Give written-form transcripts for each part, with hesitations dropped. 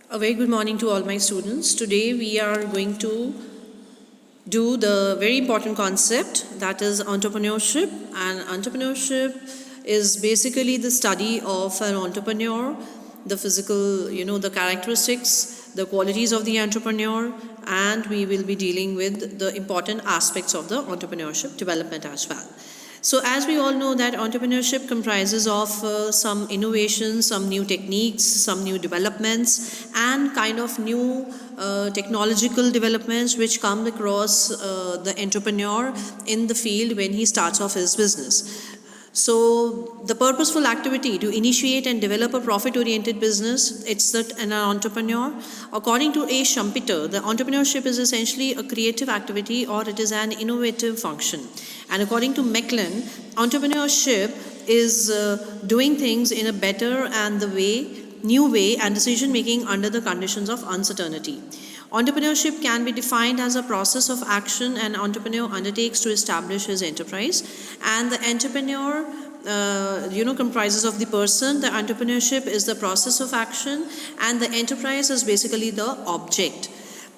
A very good morning to all my students. Today we are going to do the very important concept, that is entrepreneurship. And entrepreneurship is basically the study of an entrepreneur, the physical, the characteristics, the qualities of the entrepreneur, and we will be dealing with the important aspects of the entrepreneurship development as well. So as we all know that entrepreneurship comprises of some innovations, some new techniques, some new developments, and kind of new technological developments which come across the entrepreneur in the field when he starts off his business. So the purposeful activity to initiate and develop a profit-oriented business, it's that an entrepreneur. According to A. Schumpeter, the entrepreneurship is essentially a creative activity or it is an innovative function. And according to Mecklin, entrepreneurship is doing things in a better and new way and decision making under the conditions of uncertainty. Entrepreneurship can be defined as a process of action an entrepreneur undertakes to establish his enterprise, and the entrepreneur comprises of the person. The entrepreneurship is the process of action, and the enterprise is basically the object.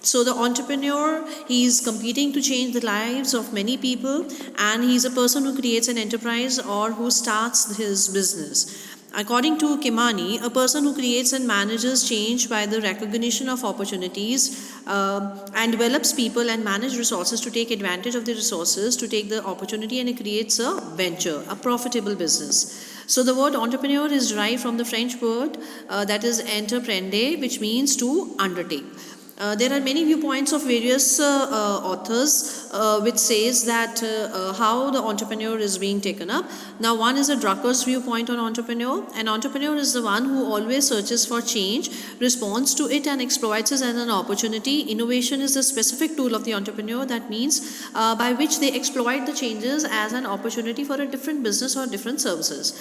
So the entrepreneur, he is competing to change the lives of many people, and he is a person who creates an enterprise or who starts his business. According to Kimani, a person who creates and manages change by the recognition of opportunities and develops people and manage resources to take advantage of the resources, to take the opportunity, and it creates a venture, a profitable business. So the word entrepreneur is derived from the French word that is entreprendre, which means to undertake. There are many viewpoints of various authors which says that how the entrepreneur is being taken up. Now one is a Drucker's viewpoint on entrepreneur. An entrepreneur is the one who always searches for change, responds to it and exploits it as an opportunity. Innovation is the specific tool of the entrepreneur, that means by which they exploit the changes as an opportunity for a different business or different services.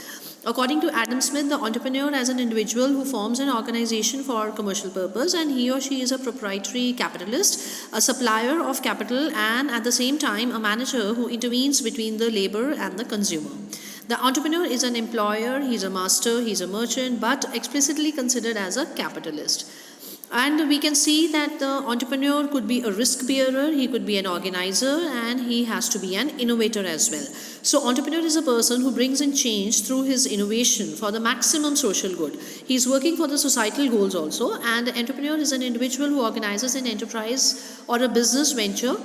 According to Adam Smith, the entrepreneur is an individual who forms an organization for commercial purpose, and he or she is a proprietary capitalist, a supplier of capital, and at the same time a manager who intervenes between the labor and the consumer. The entrepreneur is an employer, he's a master, he's a merchant, but explicitly considered as a capitalist. And we can see that the entrepreneur could be a risk bearer, he could be an organizer, and he has to be an innovator as well. So entrepreneur is a person who brings in change through his innovation for the maximum social good. He is working for the societal goals also, and the entrepreneur is an individual who organizes an enterprise or a business venture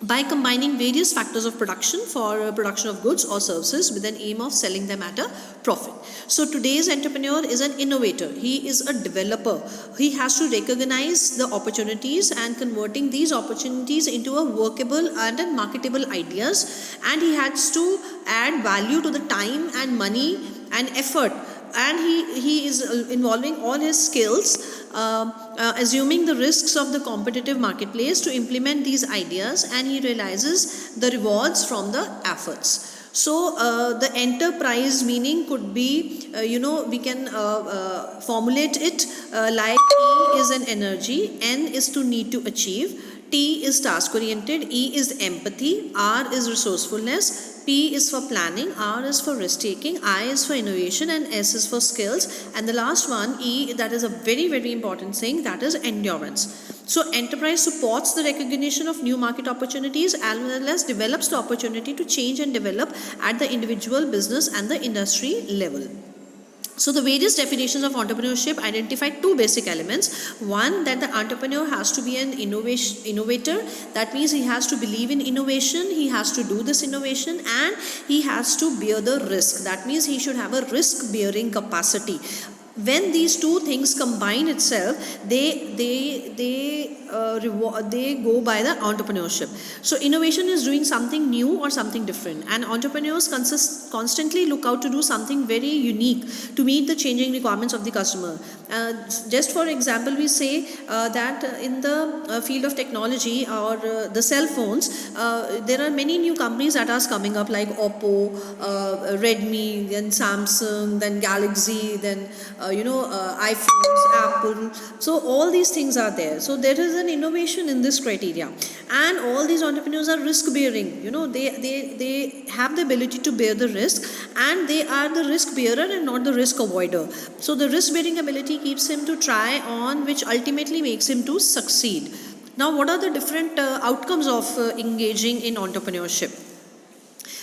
by combining various factors of production for production of goods or services with an aim of selling them at a profit. So today's entrepreneur is an innovator. He is a developer. He has to recognize the opportunities and converting these opportunities into a workable and a marketable ideas, and he has to add value to the time and money and effort, and he is involving all his skills, assuming the risks of the competitive marketplace to implement these ideas, and he realizes the rewards from the efforts. So the enterprise meaning could be, we can formulate it like E is an energy, N is to need to achieve, T is task oriented, E is empathy, R is resourcefulness, P is for planning, R is for risk taking, I is for innovation, and S is for skills. And the last one, E, that is a very, very important thing, that is endurance. So enterprise supports the recognition of new market opportunities as well as develops the opportunity to change and develop at the individual, business and the industry level. So the various definitions of entrepreneurship identify two basic elements. One, that the entrepreneur has to be an innovator. That means he has to believe in innovation, he has to do this innovation, and he has to bear the risk. That means he should have a risk bearing capacity. When these two things combine itself, they go by the entrepreneurship. So innovation is doing something new or something different, and entrepreneurs constantly look out to do something very unique to meet the changing requirements of the customer. Just for example, we say that in the field of technology or the cell phones, there are many new companies that are coming up like Oppo, Redmi, then Samsung, then Galaxy, then iPhones, Apple. So all these things are there. So there is an innovation in this criteria, and all these entrepreneurs are risk bearing. They have the ability to bear the risk, and they are the risk bearer and not the risk avoider. So the risk bearing ability keeps him to try on, which ultimately makes him to succeed. Now, what are the different outcomes of engaging in entrepreneurship?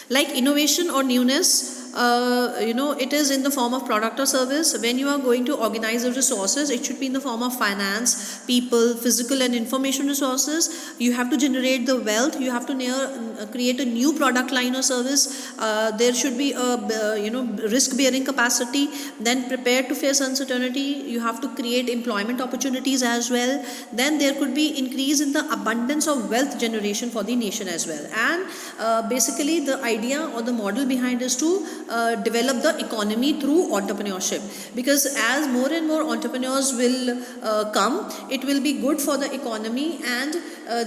Like innovation or newness, it is in the form of product or service. When you are going to organize the resources, it should be in the form of finance, people, physical and information resources. You have to generate the wealth. You have to create a new product line or service. There should be a risk bearing capacity. Then prepare to face uncertainty. You have to create employment opportunities as well. Then there could be increase in the abundance of wealth generation for the nation as well. And basically the idea or the model behind is to develop the economy through entrepreneurship, because as more and more entrepreneurs will come, it will be good for the economy, and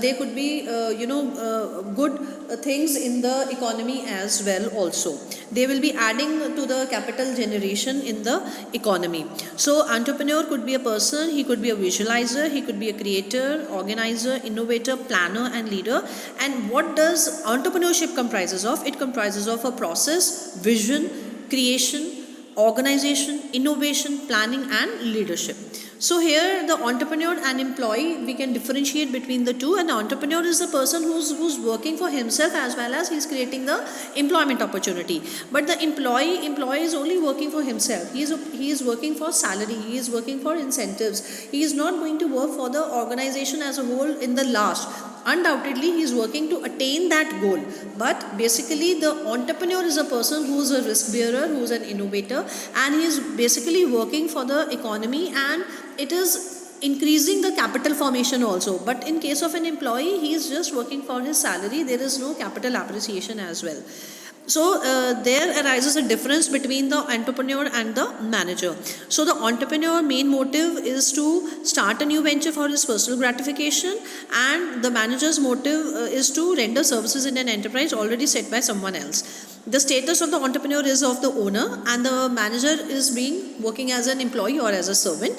there could be good things in the economy as well also. They will be adding to the capital generation in the economy. So entrepreneur could be a person, he could be a visualizer, he could be a creator, organizer, innovator, planner and leader. And what does entrepreneurship comprises of? It comprises of a process, vision, creation, organization, innovation, planning and leadership. So here the entrepreneur and employee, we can differentiate between the two, and the entrepreneur is the person who's working for himself as well as he's creating the employment opportunity. But the employee is only working for himself. He is working for salary, he is working for incentives. He is not going to work for the organization as a whole in the last. Undoubtedly he is working to attain that goal, but basically the entrepreneur is a person who is a risk bearer, who is an innovator, and he is basically working for the economy, and it is increasing the capital formation also. But in case of an employee, he is just working for his salary. There is no capital appreciation as well. So there arises a difference between the entrepreneur and the manager. So the entrepreneur main motive is to start a new venture for his personal gratification, and the manager's motive is to render services in an enterprise already set by someone else. The status of the entrepreneur is of the owner, and the manager is working as an employee or as a servant.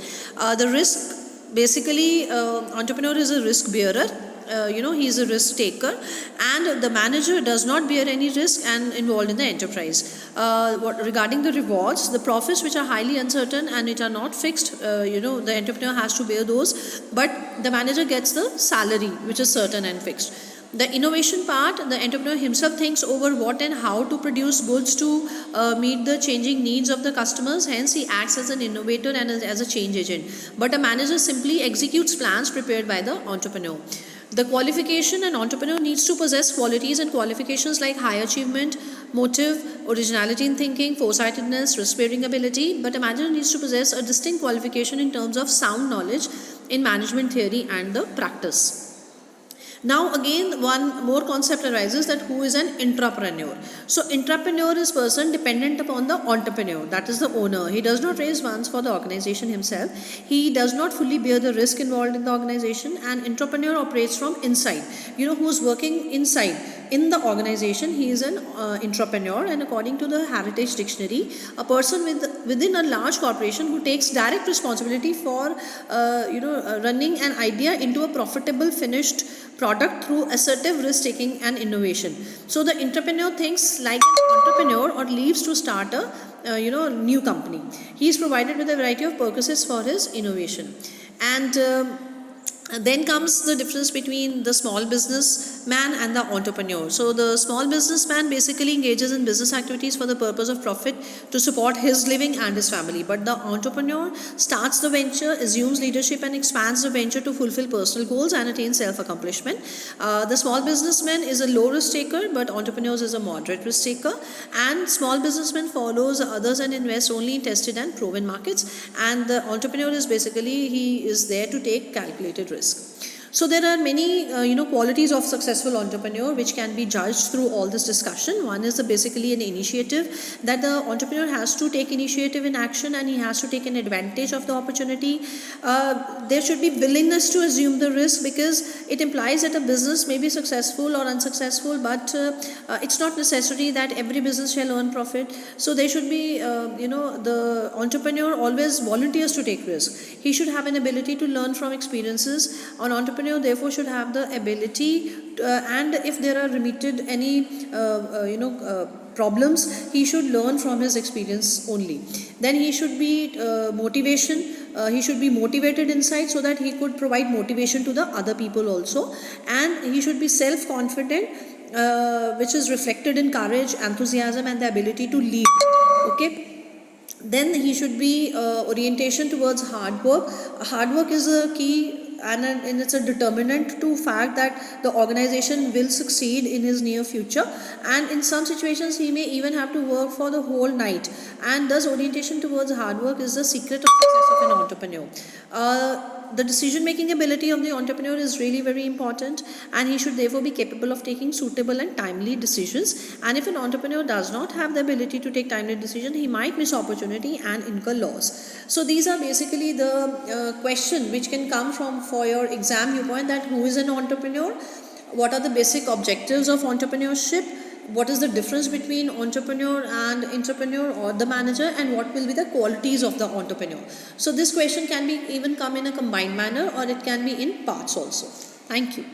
The risk, basically entrepreneur is a risk bearer. He is a risk taker, and the manager does not bear any risk and involved in the enterprise. Regarding the rewards, the profits which are highly uncertain and which are not fixed, the entrepreneur has to bear those, but the manager gets the salary which is certain and fixed. The innovation part, the entrepreneur himself thinks over what and how to produce goods to meet the changing needs of the customers. Hence, he acts as an innovator and as a change agent. But a manager simply executes plans prepared by the entrepreneur. The qualification, an entrepreneur needs to possess qualities and qualifications like high achievement, motive, originality in thinking, foresightedness, risk-bearing ability. But a manager needs to possess a distinct qualification in terms of sound knowledge in management theory and the practice. Now again, one more concept arises, that who is an intrapreneur. So intrapreneur is person dependent upon the entrepreneur, that is the owner. He does not raise funds for the organization himself. He does not fully bear the risk involved in the organization, and intrapreneur operates from inside. Who is working inside in the organization, he is an intrapreneur. And according to the Heritage Dictionary, a person within a large corporation who takes direct responsibility for running an idea into a profitable finished product through assertive risk taking and innovation. So the entrepreneur thinks like an entrepreneur or leaves to start a new company. He is provided with a variety of purposes for his innovation. And then comes the difference between the small businessman and the entrepreneur. So the small businessman basically engages in business activities for the purpose of profit to support his living and his family. But the entrepreneur starts the venture, assumes leadership and expands the venture to fulfill personal goals and attain self-accomplishment. The small businessman is a low risk taker, but entrepreneurs is a moderate risk taker. And small businessman follows others and invests only in tested and proven markets. And the entrepreneur is basically, he is there to take calculated risk. So there are many qualities of successful entrepreneur which can be judged through all this discussion. One is basically an initiative, that the entrepreneur has to take initiative in action and he has to take an advantage of the opportunity. There should be willingness to assume the risk, because it implies that a business may be successful or unsuccessful, but it's not necessary that every business shall earn profit. So there should be the entrepreneur always volunteers to take risk. He should have an ability to learn from experiences. An entrepreneur therefore should have the ability and if there are remitted any problems, he should learn from his experience only. Then he should be he should be motivated inside, so that he could provide motivation to the other people also. And he should be self-confident, which is reflected in courage, enthusiasm and the ability to lead. Okay. Then he should be orientation towards hard work. Hard work is a key, and it's a determinant to fact that the organization will succeed in his near future. And in some situations he may even have to work for the whole night, and thus orientation towards hard work is the secret of success of an entrepreneur. The decision making ability of the entrepreneur is really very important, and he should therefore be capable of taking suitable and timely decisions. And if an entrepreneur does not have the ability to take timely decision, he might miss opportunity and incur loss. So these are basically the question which can come from for your exam viewpoint, that who is an entrepreneur, what are the basic objectives of entrepreneurship, what is the difference between entrepreneur and entrepreneur or the manager, and what will be the qualities of the entrepreneur. So this question can be even come in a combined manner, or it can be in parts also. Thank you.